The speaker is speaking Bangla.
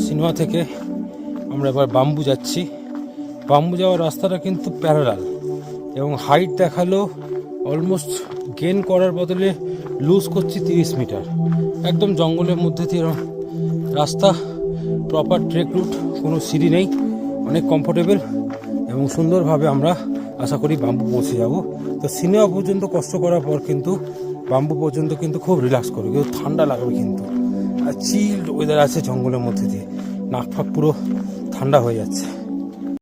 সিনেমা থেকে আমরা এবার বাম্বু যাচ্ছি। বাম্বু যাওয়ার রাস্তাটা কিন্তু প্যারালাল এবং হাইট দেখালো অলমোস্ট গেন করার বদলে লুজ করছি 30 মিটার। একদম জঙ্গলের মধ্যে দিয়ে রাস্তা, প্রপার ট্রেক রুট, কোনো সিঁড়ি নেই, অনেক কমফোর্টেবল এবং সুন্দরভাবে আমরা আশা করি বাম্বু পৌঁছে যাব। তো সিনেমা পর্যন্ত কষ্ট করার পর কিন্তু বাম্বু পর্যন্ত কিন্তু খুব রিল্যাক্স করবে, কিন্তু ঠান্ডা লাগবে কিন্তু, আর চিল্ড ওয়েদার আছে জঙ্গলের মধ্যে দিয়ে, নাক ফাক পুরো ঠান্ডা হয়ে যাচ্ছে।